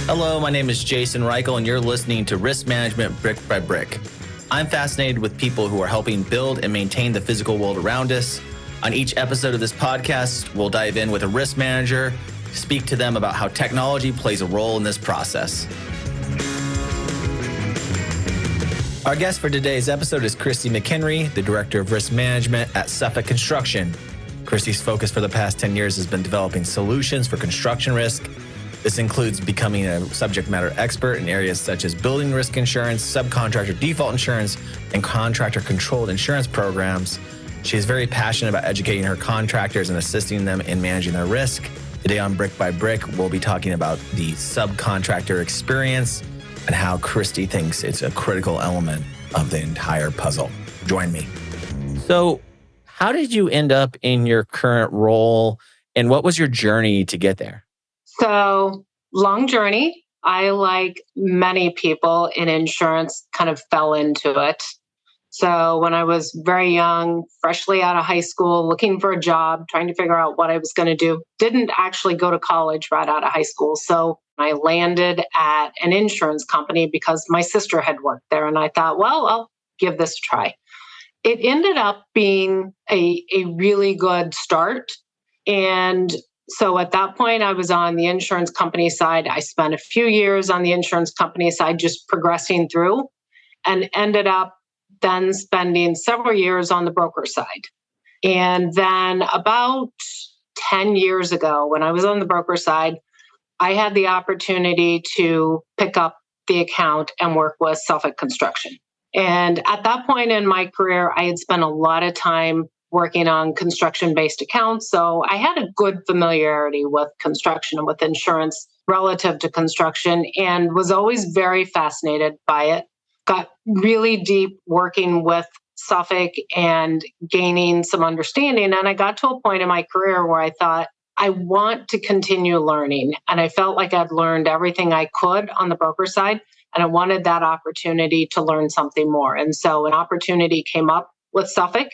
Hello, my name is Jason Reichel, and you're listening to Risk Management Brick by Brick. I'm fascinated with people who are helping build and maintain the physical world around us. On each episode of this podcast, we'll dive in with a risk manager, speak to them about how technology plays a role in this process. Our guest for today's episode is Christy McHenry, the Director of Risk Management at Suffolk Construction. Christy's focus for the past 10 years has been developing solutions for construction risk. This includes becoming a subject matter expert in areas such as building risk insurance, subcontractor default insurance, and contractor-controlled insurance programs. She is very passionate about educating her contractors and assisting them in managing their risk. Today on Brick by Brick, we'll be talking about the subcontractor experience and how Christy thinks it's a critical element of the entire puzzle. Join me. So, how did you end up in your current role, and what was your journey to get there? So, long journey. I, like many people in insurance, kind of fell into it. So when I was very young, freshly out of high school, looking for a job, trying to figure out what I was going to do, didn't actually go to college right out of high school. So I landed at an insurance company because my sister had worked there. And I thought, well, I'll give this a try. It ended up being a really good start. And so at that point, I was on the insurance company side. I spent a few years on the insurance company side, just progressing through, and ended up then spending several years on the broker side. And then about 10 years ago, when I was on the broker side, I had the opportunity to pick up the account and work with Suffolk Construction. And at that point in my career, I had spent a lot of time working on construction-based accounts. So I had a good familiarity with construction and with insurance relative to construction, and was always very fascinated by it. Got really deep working with Suffolk and gaining some understanding. And I got to a point in my career where I thought, I want to continue learning. And I felt like I'd learned everything I could on the broker side, and I wanted that opportunity to learn something more. And so an opportunity came up with Suffolk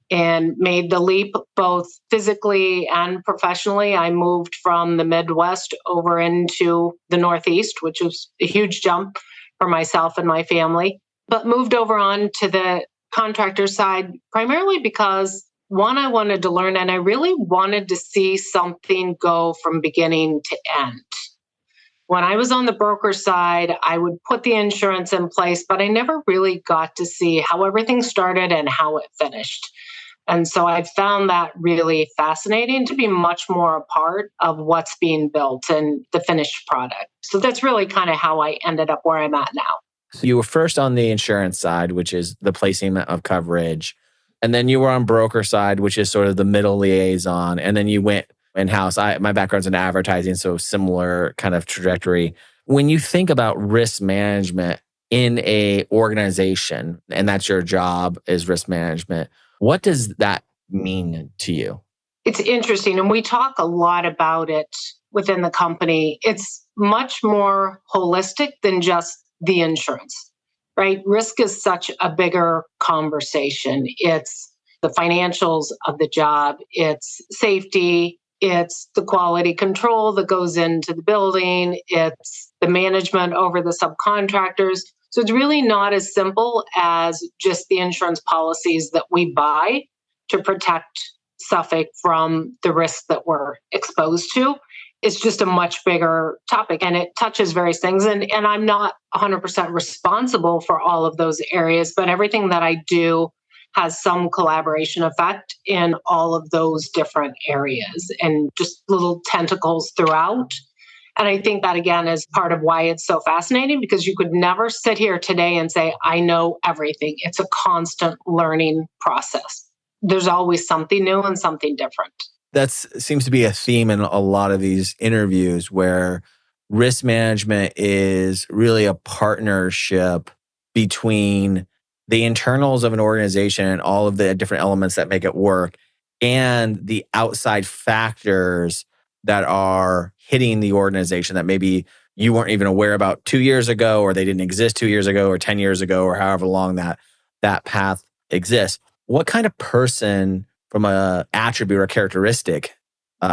and made the leap both physically and professionally. I moved from the Midwest over into the Northeast, which was a huge jump for myself and my family, but moved over on to the contractor side, primarily because, one, I wanted to learn, and I really wanted to see something go from beginning to end. When I was on the broker side, I would put the insurance in place, but I never really got to see how everything started and how it finished. And so I found that really fascinating, to be much more a part of what's being built and the finished product. So that's really kind of how I ended up where I'm at now. So you were first on the insurance side, which is the placing of coverage. And then you were on broker side, which is sort of the middle liaison. And then you went in-house. My background's in advertising, so similar kind of trajectory. When you think about risk management in a organization, and that's your job is risk management, what does that mean to you? It's interesting, and we talk a lot about it within the company. It's much more holistic than just the insurance, right? Risk is such a bigger conversation. It's the financials of the job, it's safety, it's the quality control that goes into the building, it's the management over the subcontractors. So it's really not as simple as just the insurance policies that we buy to protect Suffolk from the risks that we're exposed to. It's just a much bigger topic, and it touches various things. And I'm not 100% responsible for all of those areas, but everything that I do has some collaboration effect in all of those different areas and just little tentacles throughout. And I think that, again, is part of why it's so fascinating, because you could never sit here today and say, I know everything. It's a constant learning process. There's always something new and something different. That seems to be a theme in a lot of these interviews, where risk management is really a partnership between the internals of an organization and all of the different elements that make it work, and the outside factors that are hitting the organization that maybe you weren't even aware about 2 years ago, or they didn't exist 2 years ago or 10 years ago, or however long that path exists. What kind of person, from a attribute or characteristic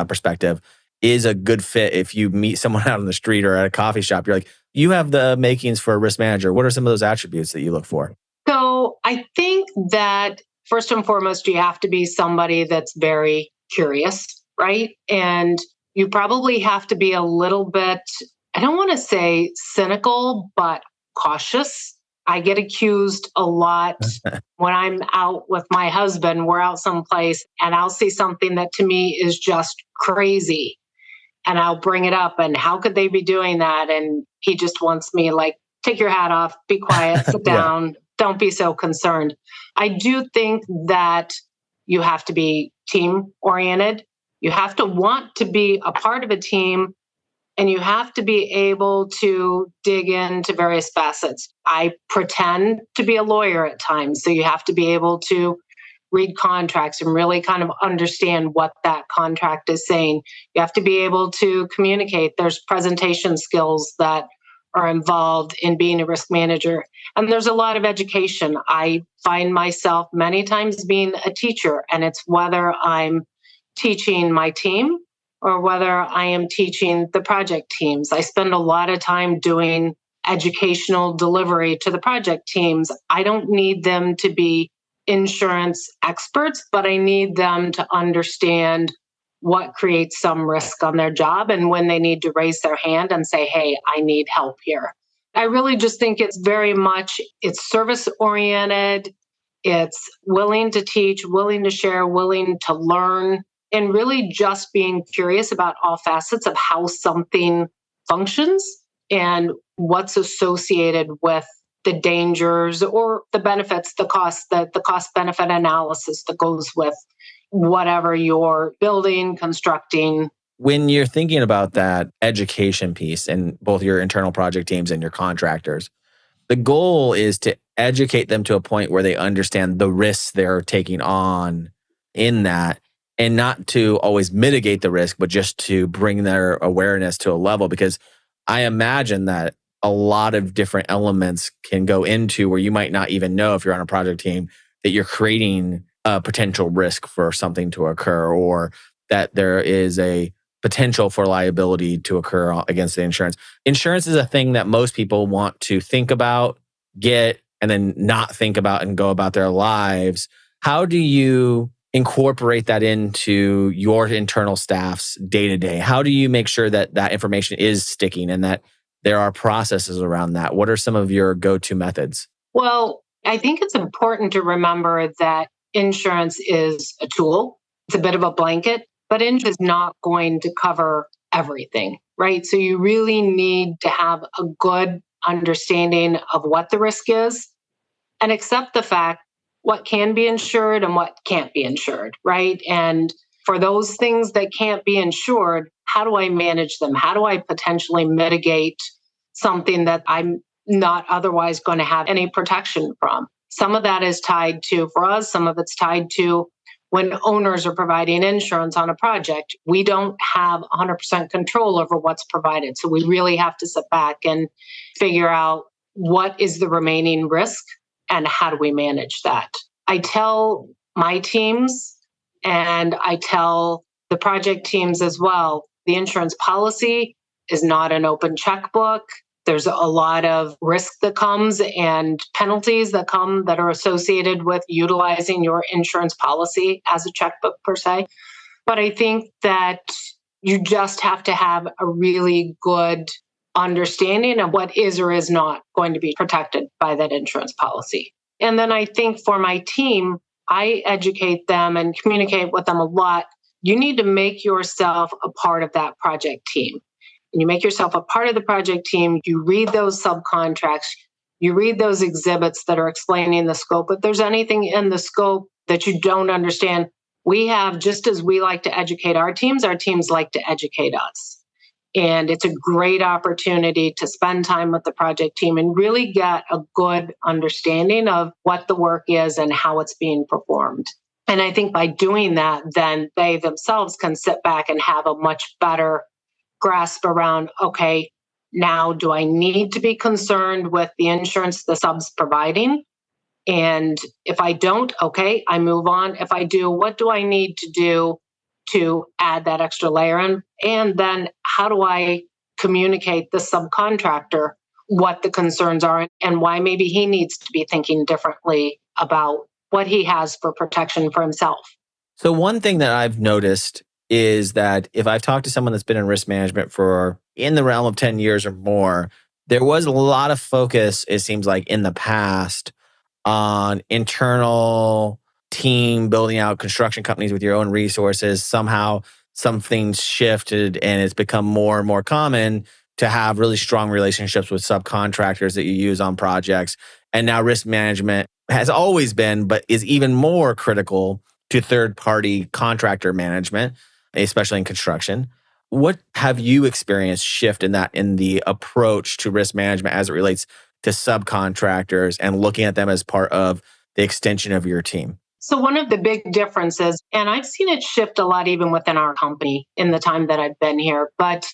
perspective, is a good fit if you meet someone out on the street or at a coffee shop? You're like, you have the makings for a risk manager. What are some of those attributes that you look for? So I think that first and foremost, you have to be somebody that's very curious, right? And you probably have to be a little bit, I don't want to say cynical, but cautious. I get accused a lot when I'm out with my husband. We're out someplace and I'll see something that to me is just crazy. And I'll bring it up. And how could they be doing that? And he just wants me like, take your hat off, be quiet, sit Yeah. down, don't be so concerned. I do think that you have to be team oriented. You have to want to be a part of a team and you have to be able to dig into various facets. I pretend to be a lawyer at times. So you have to be able to read contracts and really kind of understand what that contract is saying. You have to be able to communicate. There's presentation skills that are involved in being a risk manager. And there's a lot of education. I find myself many times being a teacher, and it's whether I'm teaching my team or whether I am teaching the project teams. I spend a lot of time doing educational delivery to the project teams. I don't need them to be insurance experts, but I need them to understand what creates some risk on their job and when they need to raise their hand and say, hey, I need help here. I really just think it's very much, it's service oriented. It's willing to teach, willing to share, willing to learn, and really just being curious about all facets of how something functions and what's associated with the dangers or the benefits, the cost benefit analysis that goes with whatever you're building, constructing. When you're thinking about that education piece and both your internal project teams and your contractors, the goal is to educate them to a point where they understand the risks they're taking on in that, and not to always mitigate the risk, but just to bring their awareness to a level. Because I imagine that a lot of different elements can go into where you might not even know, if you're on a project team, that you're creating a potential risk for something to occur, or that there is a potential for liability to occur against the insurance. Insurance is a thing that most people want to think about, get, and then not think about and go about their lives. How do you incorporate that into your internal staff's day to day? How do you make sure that that information is sticking and that there are processes around that? What are some of your go-to methods? Well, I think it's important to remember that insurance is a tool. It's a bit of a blanket, but insurance is not going to cover everything, right? So you really need to have a good understanding of what the risk is and accept the fact what can be insured and what can't be insured, right? And for those things that can't be insured, how do I manage them? How do I potentially mitigate something that I'm not otherwise going to have any protection from? Some of that is tied to, for us, some of it's tied to when owners are providing insurance on a project. We don't have 100% control over what's provided. So we really have to sit back and figure out what is the remaining risk and how do we manage that. I tell my teams and I tell the project teams as well, the insurance policy is not an open checkbook. There's a lot of risk that comes and penalties that come that are associated with utilizing your insurance policy as a checkbook per se. But I think that you just have to have a really good understanding of what is or is not going to be protected by that insurance policy. And then I think for my team, I educate them and communicate with them a lot. You need to make yourself a part of that project team. And you make yourself a part of the project team, you read those subcontracts, you read those exhibits that are explaining the scope. If there's anything in the scope that you don't understand, we have, just as we like to educate our teams like to educate us. And it's a great opportunity to spend time with the project team and really get a good understanding of what the work is and how it's being performed. And I think by doing that, then they themselves can sit back and have a much better grasp around, okay, now do I need to be concerned with the insurance the sub's providing? And if I don't, okay, I move on. If I do, what do I need to do to add that extra layer in? And then how do I communicate the subcontractor what the concerns are and why maybe he needs to be thinking differently about what he has for protection for himself? So one thing that I've noticed is that if I've talked to someone that's been in risk management for in the realm of 10 years or more, there was a lot of focus, it seems like, in the past on internal team building out construction companies with your own resources. Somehow some things shifted and it's become more and more common to have really strong relationships with subcontractors that you use on projects. And now risk management has always been, but is even more critical to third-party contractor management, especially in construction. What have you experienced shift in that, in the approach to risk management as it relates to subcontractors and looking at them as part of the extension of your team? So, one of the big differences, and I've seen it shift a lot even within our company in the time that I've been here, but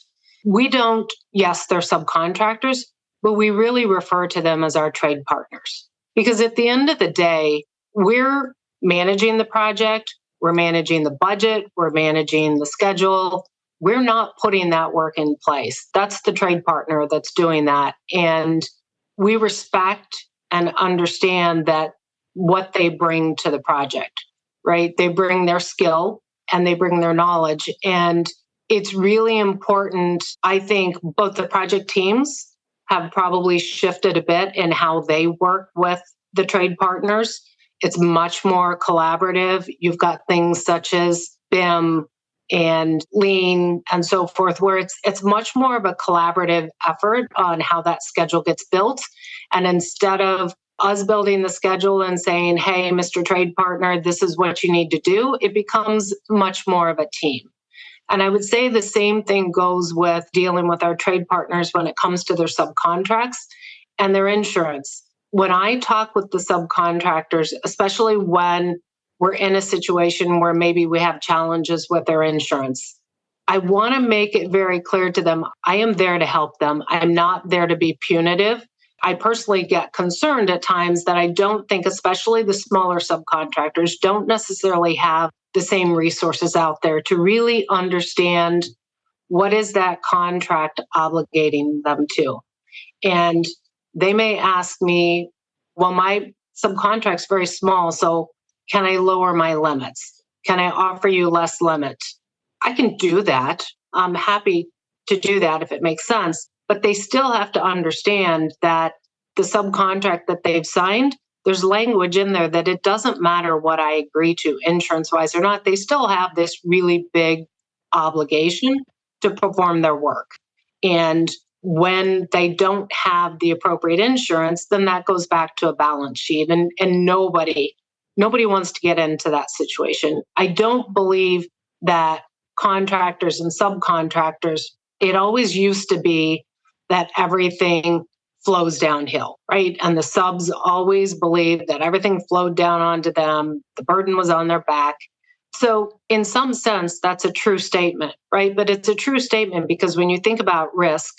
we don't, yes, they're subcontractors, but we really refer to them as our trade partners. Because at the end of the day, we're managing the project, we're managing the budget, we're managing the schedule. We're not putting that work in place. That's the trade partner that's doing that. And we respect and understand that what they bring to the project, right? They bring their skill and they bring their knowledge. And it's really important. I think both the project teams have probably shifted a bit in how they work with the trade partners. It's much more collaborative. You've got things such as BIM and lean and so forth, where it's much more of a collaborative effort on how that schedule gets built. And instead of us building the schedule and saying, hey, Mr. Trade Partner, this is what you need to do, it becomes much more of a team. And I would say the same thing goes with dealing with our trade partners when it comes to their subcontracts and their insurance. When I talk with the subcontractors, especially when we're in a situation where maybe we have challenges with their insurance, I want to make it very clear to them, I am there to help them. I'm not there to be punitive. I personally get concerned at times that I don't think, especially the smaller subcontractors, don't necessarily have the same resources out there to really understand what is that contract obligating them to. And they may ask me, well, my subcontract's very small, so can I lower my limits? Can I offer you less limit? I can do that. I'm happy to do that if it makes sense. But they still have to understand that the subcontract that they've signed, there's language in there that it doesn't matter what I agree to insurance-wise or not. They still have this really big obligation to perform their work. And when they don't have the appropriate insurance, then that goes back to a balance sheet. And nobody wants to get into that situation. I don't believe that contractors and subcontractors, it always used to be that everything flows downhill, right? And the subs always believed that everything flowed down onto them. The burden was on their back. So in some sense, that's a true statement, right? But it's a true statement because when you think about risk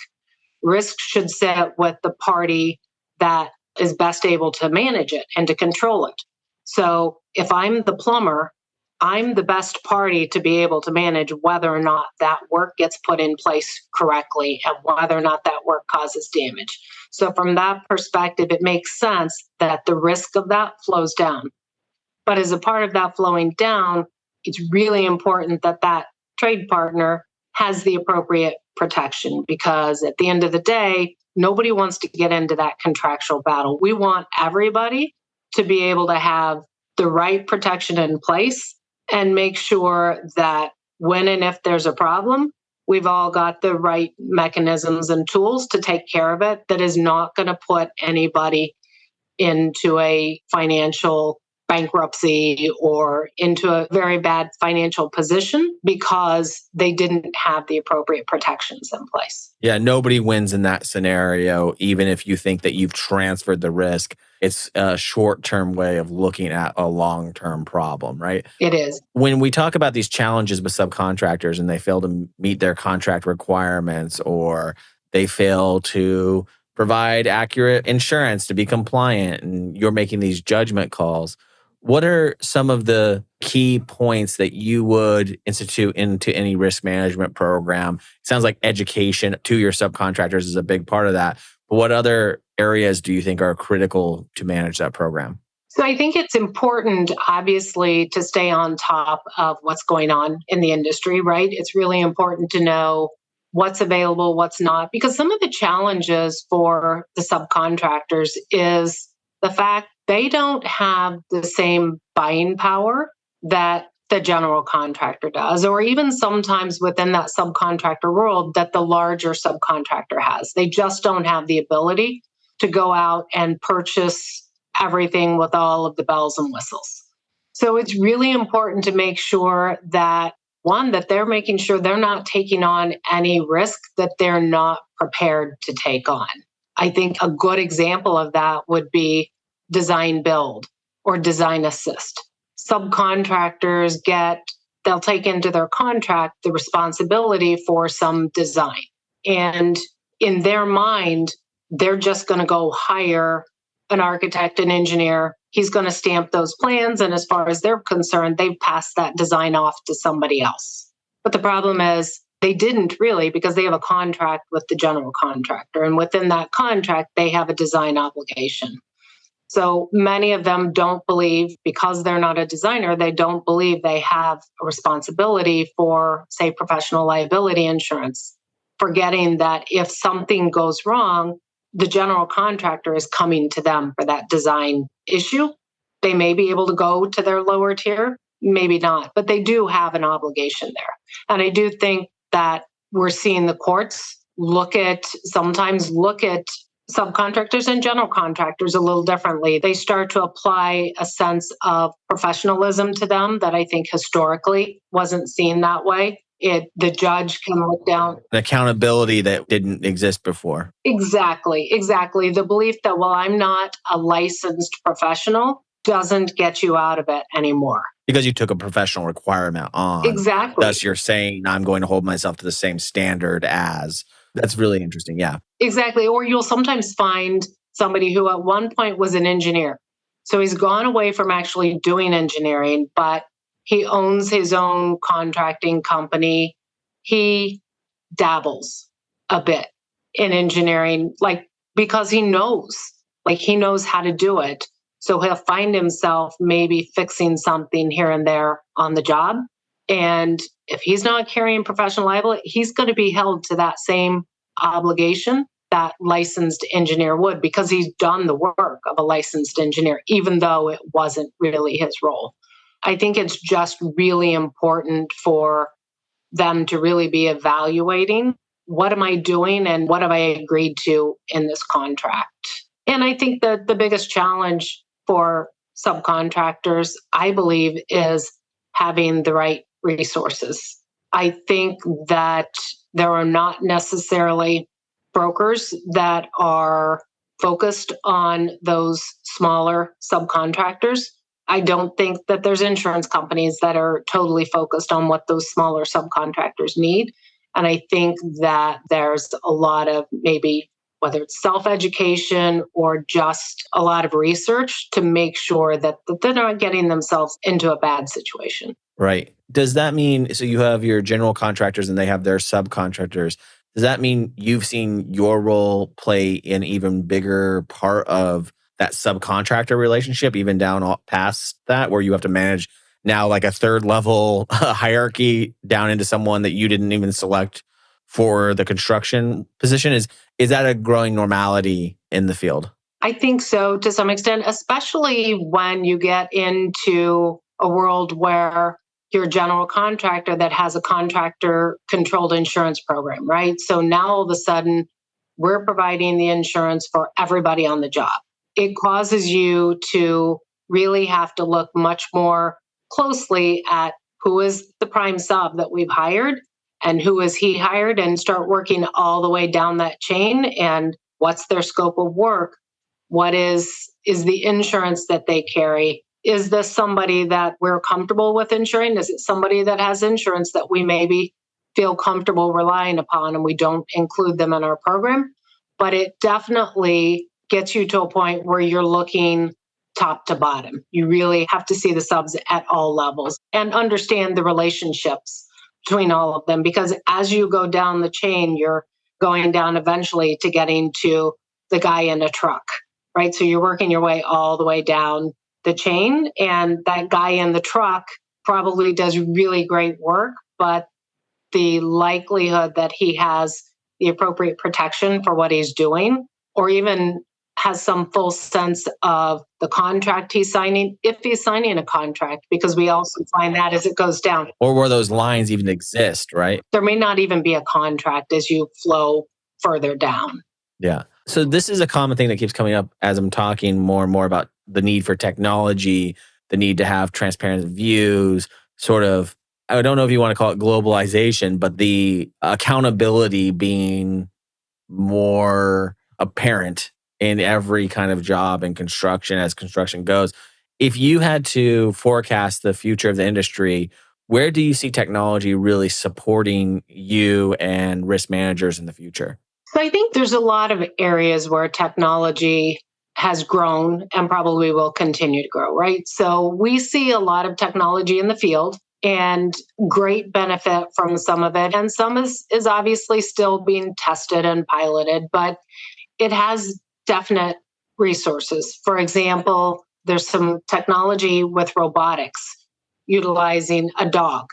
should sit with the party that is best able to manage it and to control it. So if I'm the plumber, I'm the best party to be able to manage whether or not that work gets put in place correctly and whether or not that work causes damage. So from that perspective, it makes sense that the risk of that flows down. But as a part of that flowing down, it's really important that that trade partner has the appropriate protection because at the end of the day, nobody wants to get into that contractual battle. We want everybody to be able to have the right protection in place and make sure that when and if there's a problem, we've all got the right mechanisms and tools to take care of it that is not going to put anybody into a financial bankruptcy or into a very bad financial position because they didn't have the appropriate protections in place. Yeah, nobody wins in that scenario, even if you think that you've transferred the risk. It's a short-term way of looking at a long-term problem, right? It is. When we talk about these challenges with subcontractors and they fail to meet their contract requirements or they fail to provide accurate insurance to be compliant and you're making these judgment calls, What are some of the key points that you would institute into any risk management program? It sounds like education to your subcontractors is a big part of that. But what other areas do you think are critical to manage that program? So I think it's important, obviously, to stay on top of what's going on in the industry, right? It's really important to know what's available, what's not, because some of the challenges for the subcontractors is the fact they don't have the same buying power that the general contractor does, or even sometimes within that subcontractor world that the larger subcontractor has. They just don't have the ability to go out and purchase everything with all of the bells and whistles. So it's really important to make sure that one, that they're making sure they're not taking on any risk that they're not prepared to take on. I think a good example of that would be design build or design assist. Subcontractors they'll take into their contract the responsibility for some design. And in their mind, they're just going to go hire an architect, an engineer. He's going to stamp those plans. And as far as they're concerned, they've passed that design off to somebody else. But the problem is they didn't really, because they have a contract with the general contractor. And within that contract, they have a design obligation. So many of them don't believe, because they're not a designer, they don't believe they have a responsibility for, say, professional liability insurance, forgetting that if something goes wrong, the general contractor is coming to them for that design issue. They may be able to go to their lower tier, maybe not, but they do have an obligation there. And I do think that we're seeing the courts sometimes look at subcontractors and general contractors a little differently. They start to apply a sense of professionalism to them that I think historically wasn't seen that way. The judge can look down. An accountability that didn't exist before. Exactly. The belief that, well, I'm not a licensed professional doesn't get you out of it anymore. Because you took a professional requirement on. Exactly. Thus, you're saying I'm going to hold myself to the same standard as. That's really interesting. Yeah. Exactly. Or you'll sometimes find somebody who at one point was an engineer. So he's gone away from actually doing engineering, but he owns his own contracting company. He dabbles a bit in engineering, because he knows how to do it. So he'll find himself maybe fixing something here and there on the job. And if he's not carrying professional liability, he's going to be held to that same obligation that licensed engineer would, because he's done the work of a licensed engineer, even though it wasn't really his role. I think it's just really important for them to really be evaluating, what am I doing and what have I agreed to in this contract? And I think that the biggest challenge for subcontractors, I believe, is having the right resources. I think that there are not necessarily brokers that are focused on those smaller subcontractors. I don't think that there's insurance companies that are totally focused on what those smaller subcontractors need. And I think that there's a lot of maybe, whether it's self-education or just a lot of research to make sure that they're not getting themselves into a bad situation. Right. Does that mean, so you have your general contractors and they have their subcontractors. Does that mean you've seen your role play an even bigger part of that subcontractor relationship, even down past that, where you have to manage now like a third level hierarchy down into someone that you didn't even select for the construction position? Is that a growing normality in the field? I think so, to some extent, especially when you get into a world where you're a general contractor that has a contractor controlled insurance program, right? So now all of a sudden, we're providing the insurance for everybody on the job. It causes you to really have to look much more closely at who is the prime sub that we've hired and who is he hired, and start working all the way down that chain. And what's their scope of work? What is the insurance that they carry? Is this somebody that we're comfortable with insuring? Is it somebody that has insurance that we maybe feel comfortable relying upon and we don't include them in our program? But it definitely gets you to a point where you're looking top to bottom. You really have to see the subs at all levels and understand the relationships between all of them, because as you go down the chain, you're going down eventually to getting to the guy in a truck, right? So you're working your way all the way down the chain, and that guy in the truck probably does really great work, but the likelihood that he has the appropriate protection for what he's doing, or even has some full sense of the contract he's signing, if he's signing a contract, because we also find that as it goes down. Or where those lines even exist, right? There may not even be a contract as you flow further down. Yeah. So this is a common thing that keeps coming up as I'm talking more and more about the need for technology, the need to have transparent views, sort of, I don't know if you want to call it globalization, but the accountability being more apparent in every kind of job in construction as construction goes. If you had to forecast the future of the industry, where do you see technology really supporting you and risk managers in the future? So I think there's a lot of areas where technology has grown and probably will continue to grow, right? So we see a lot of technology in the field and great benefit from some of it. And some is obviously still being tested and piloted, but it has definite resources. For example, there's some technology with robotics utilizing a dog,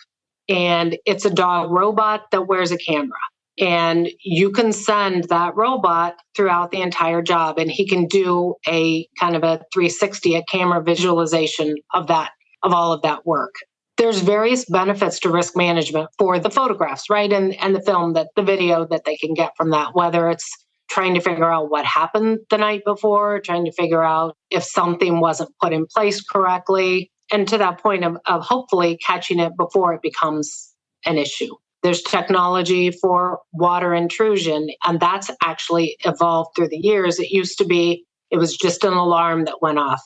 and it's a dog robot that wears a camera. And you can send that robot throughout the entire job, and he can do a kind of a 360, a camera visualization of all of that work. There's various benefits to risk management for the photographs, right? And the film, the video that they can get from that, whether it's trying to figure out what happened the night before, trying to figure out if something wasn't put in place correctly, and to that point of hopefully catching it before it becomes an issue. There's technology for water intrusion, and that's actually evolved through the years. It used to be, it was just an alarm that went off.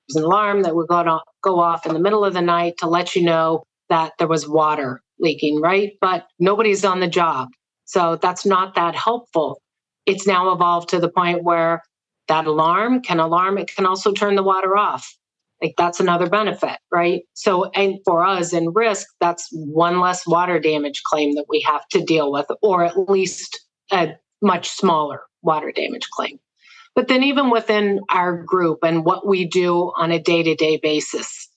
It was an alarm that would go off in the middle of the night to let you know that there was water leaking, right? But nobody's on the job. So that's not that helpful. It's now evolved to the point where that alarm, it can also turn the water off. Like that's another benefit, right? So, and for us in risk, that's one less water damage claim that we have to deal with, or at least a much smaller water damage claim. But then even within our group and what we do on a day-to-day basis,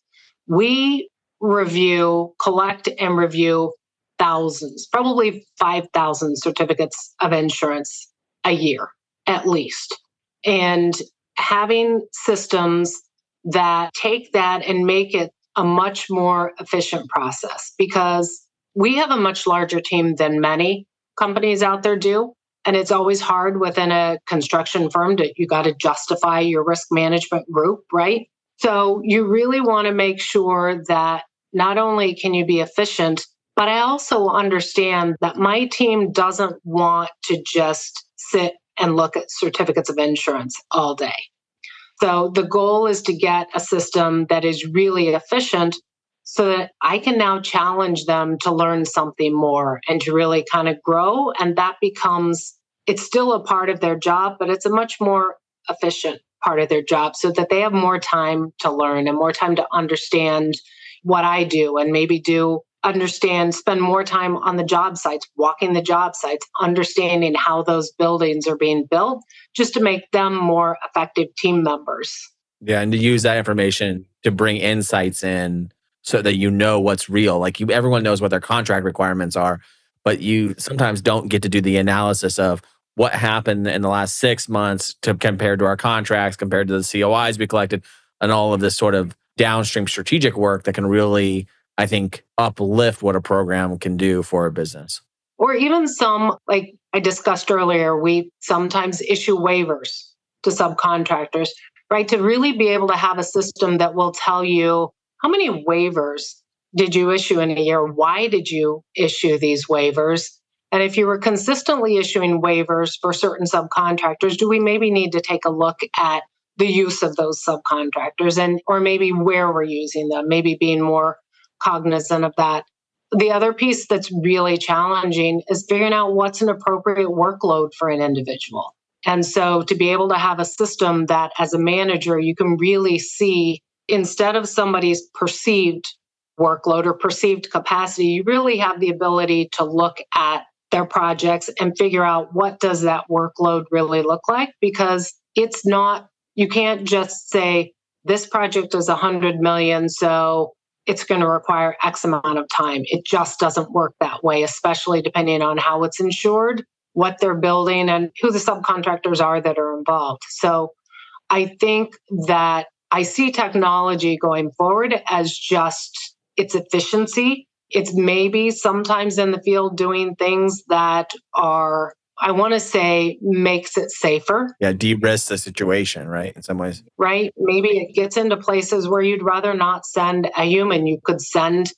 we collect and review thousands, probably 5,000 certificates of insurance a year, at least. And having systems that take that and make it a much more efficient process, because we have a much larger team than many companies out there do. And it's always hard within a construction firm you got to justify your risk management group, right? So you really want to make sure that not only can you be efficient, but I also understand that my team doesn't want to just sit and look at certificates of insurance all day. So the goal is to get a system that is really efficient so that I can now challenge them to learn something more and to really kind of grow. And that it's still a part of their job, but it's a much more efficient part of their job so that they have more time to learn and more time to understand what I do, and maybe spend more time on the job sites, walking the job sites, understanding how those buildings are being built, just to make them more effective team members. Yeah, and to use that information to bring insights in so that you know what's real. Like everyone knows what their contract requirements are, but you sometimes don't get to do the analysis of what happened in the last 6 months compared to our contracts, compared to the COIs we collected, and all of this sort of downstream strategic work that can really, I think, uplift what a program can do for a business. Or even some, like I discussed earlier, we sometimes issue waivers to subcontractors, right? To really be able to have a system that will tell you how many waivers did you issue in a year? Why did you issue these waivers? And if you were consistently issuing waivers for certain subcontractors, do we maybe need to take a look at the use of those subcontractors or maybe where we're using them, maybe being more cognizant of that. The other piece that's really challenging is figuring out what's an appropriate workload for an individual. And so to be able to have a system that as a manager, you can really see instead of somebody's perceived workload or perceived capacity, you really have the ability to look at their projects and figure out what does that workload really look like, because it's not, you can't just say this project is 100 million, so it's going to require X amount of time. It just doesn't work that way, especially depending on how it's insured, what they're building, and who the subcontractors are that are involved. So I think that I see technology going forward as just its efficiency. It's maybe sometimes in the field doing things that are, I want to say, makes it safer. Yeah, de-risk the situation, right? In some ways. Right? Maybe it gets into places where you'd rather not send a human. You could send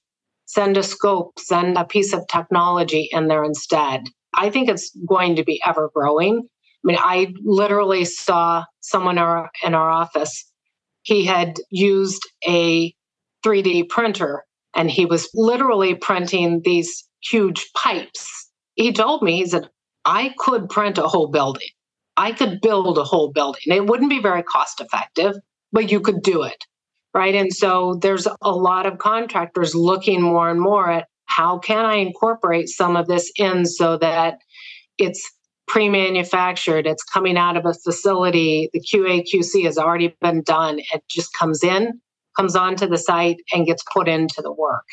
a scope, send a piece of technology in there instead. I think it's going to be ever growing. I mean, I literally saw someone in our office. He had used a 3D printer and he was literally printing these huge pipes. He told me, he said, I could print a whole building. I could build a whole building. It wouldn't be very cost effective, but you could do it, right? And so there's a lot of contractors looking more and more at how can I incorporate some of this in so that it's pre-manufactured, it's coming out of a facility, the QA/QC has already been done, it just comes onto the site and gets put into the work.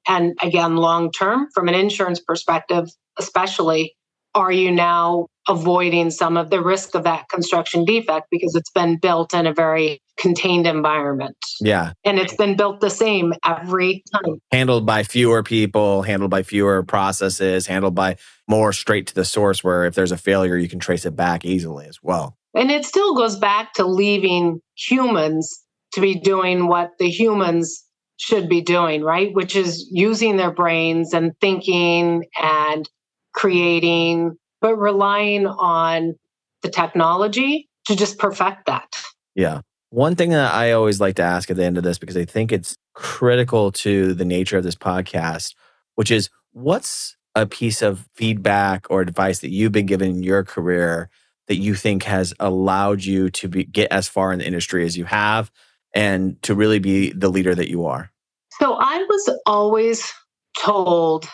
And again, long term, from an insurance perspective, especially, are you now avoiding some of the risk of that construction defect because it's been built in a very contained environment? Yeah. And it's been built the same every time. Handled by fewer people, handled by fewer processes, handled by more straight to the source where if there's a failure, you can trace it back easily as well. And it still goes back to leaving humans to be doing what the humans should be doing, right? Which is using their brains and thinking and creating, but relying on the technology to just perfect that. Yeah. One thing that I always like to ask at the end of this, because I think it's critical to the nature of this podcast, which is what's a piece of feedback or advice that you've been given in your career that you think has allowed you to get as far in the industry as you have and to really be the leader that you are? So I was always told,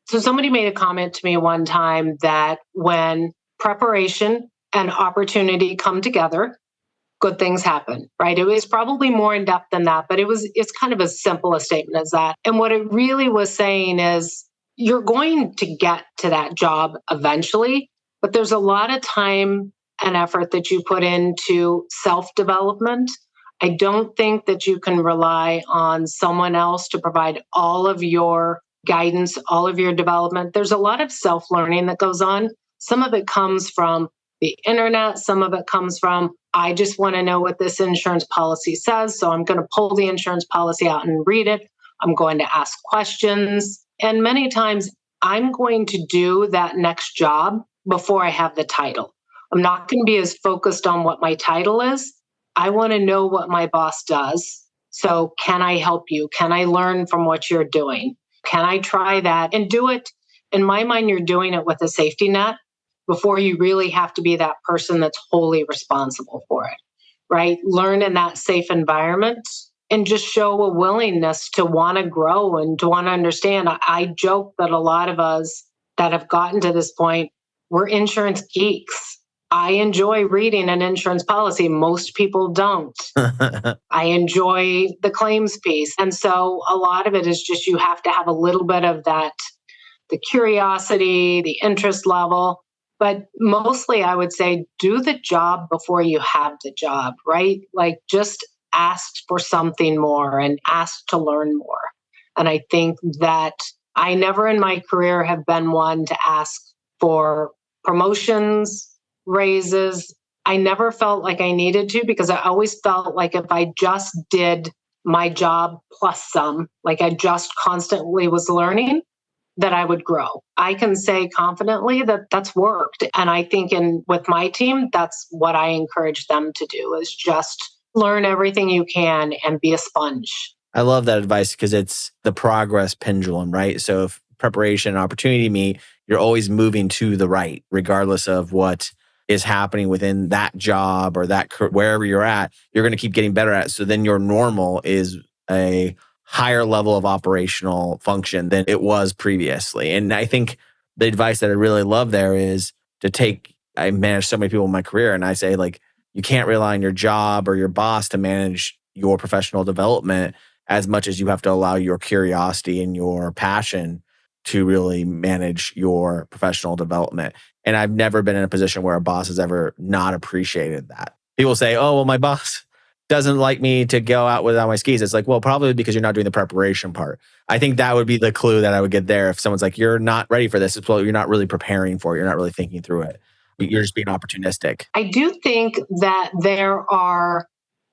so somebody made a comment to me one time that when preparation and opportunity come together, good things happen, right? It was probably more in depth than that, but it's kind of as simple a statement as that. And what it really was saying is you're going to get to that job eventually, but there's a lot of time and effort that you put into self-development. I don't think that you can rely on someone else to provide all of your guidance, all of your development. There's a lot of self-learning that goes on. Some of it comes from the internet. Some of it comes from, I just want to know what this insurance policy says. So I'm going to pull the insurance policy out and read it. I'm going to ask questions. And many times I'm going to do that next job before I have the title. I'm not going to be as focused on what my title is. I want to know what my boss does. So can I help you? Can I learn from what you're doing? Can I try that and do it? In my mind, you're doing it with a safety net before you really have to be that person that's wholly responsible for it, right? Learn in that safe environment and just show a willingness to want to grow and to want to understand. I joke that a lot of us that have gotten to this point, we're insurance geeks. I enjoy reading an insurance policy. Most people don't. I enjoy the claims piece. And so a lot of it is just you have to have a little bit of that, the curiosity, the interest level. But mostly I would say do the job before you have the job, right? Like just ask for something more and ask to learn more. And I think that I never in my career have been one to ask for promotions, raises. I never felt like I needed to because I always felt like if I just did my job plus some, like I just constantly was learning, that I would grow. I can say confidently that that's worked. And I think with my team, that's what I encourage them to do is just learn everything you can and be a sponge. I love that advice because it's the progress pendulum, right? So if preparation and opportunity meet, you're always moving to the right, regardless of what is happening within that job or wherever you're at, you're going to keep getting better at it. So then your normal is a higher level of operational function than it was previously. And I think the advice that I really love there is I manage so many people in my career, and I say, like, you can't rely on your job or your boss to manage your professional development as much as you have to allow your curiosity and your passion to really manage your professional development. And I've never been in a position where a boss has ever not appreciated that. People say, oh, well, my boss doesn't like me to go out without my skis. It's like, well, probably because you're not doing the preparation part. I think that would be the clue that I would get there. If someone's like, you're not ready for this, it's, well, you're not really preparing for it. You're not really thinking through it. You're just being opportunistic. I do think that there are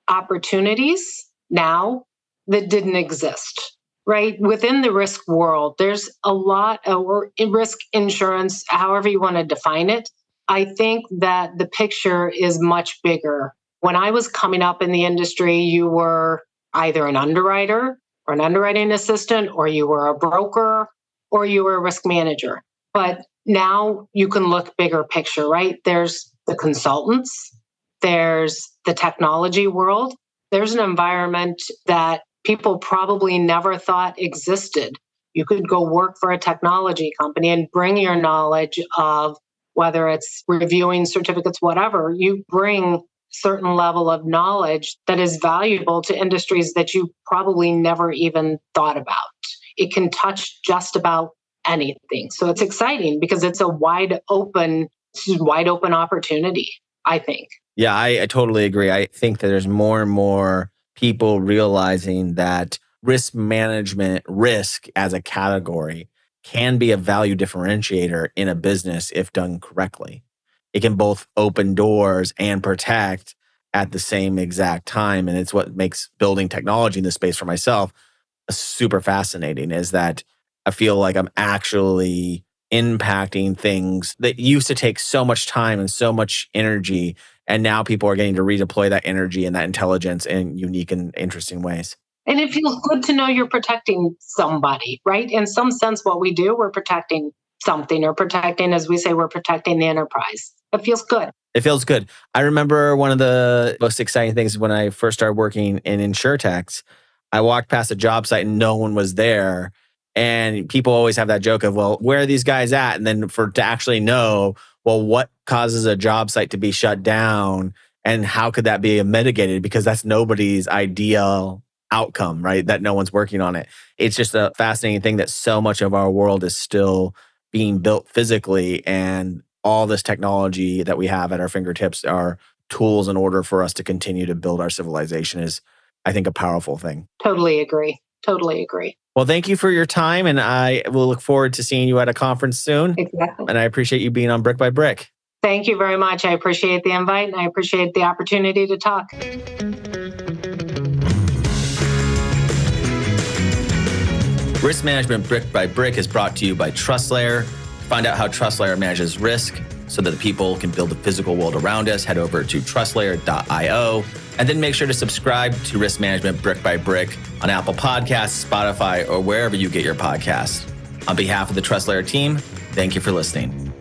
opportunities now that didn't exist, right? Within the risk world, there's a lot of risk insurance, however you want to define it. I think that the picture is much bigger. When I was coming up in the industry, you were either an underwriter or an underwriting assistant, or you were a broker, or you were a risk manager. But now you can look bigger picture, right? There's the consultants, there's the technology world, there's an environment that people probably never thought existed. You could go work for a technology company and bring your knowledge of whether it's reviewing certificates, whatever, you bring certain level of knowledge that is valuable to industries that you probably never even thought about. It can touch just about anything. So it's exciting because it's a wide open opportunity, I think. Yeah, I totally agree. I think that there's more and more people realizing that risk management, risk as a category, can be a value differentiator in a business if done correctly. It can both open doors and protect at the same exact time. And it's what makes building technology in this space for myself super fascinating, is that I feel like I'm actually impacting things that used to take so much time and so much energy. And now people are getting to redeploy that energy and that intelligence in unique and interesting ways. And it feels good to know you're protecting somebody, right? In some sense, what we do, we're protecting something, or protecting, as we say, we're protecting the enterprise. It feels good. It feels good. I remember one of the most exciting things when I first started working in InsurTechs, I walked past a job site and no one was there. And people always have that joke of, well, where are these guys at? And then to actually know, well, what causes a job site to be shut down and how could that be mitigated? Because that's nobody's ideal outcome, right? That no one's working on it. It's just a fascinating thing that so much of our world is still being built physically, and all this technology that we have at our fingertips are tools in order for us to continue to build our civilization is, I think, a powerful thing. Totally agree. Totally agree. Well, thank you for your time, and I will look forward to seeing you at a conference soon. Exactly. And I appreciate you being on Brick by Brick. Thank you very much. I appreciate the invite, and I appreciate the opportunity to talk. Risk Management Brick by Brick is brought to you by TrustLayer. Find out how TrustLayer manages risk so that the people can build the physical world around us. Head over to trustlayer.io. And then make sure to subscribe to Risk Management Brick by Brick on Apple Podcasts, Spotify, or wherever you get your podcasts. On behalf of the TrustLayer team, thank you for listening.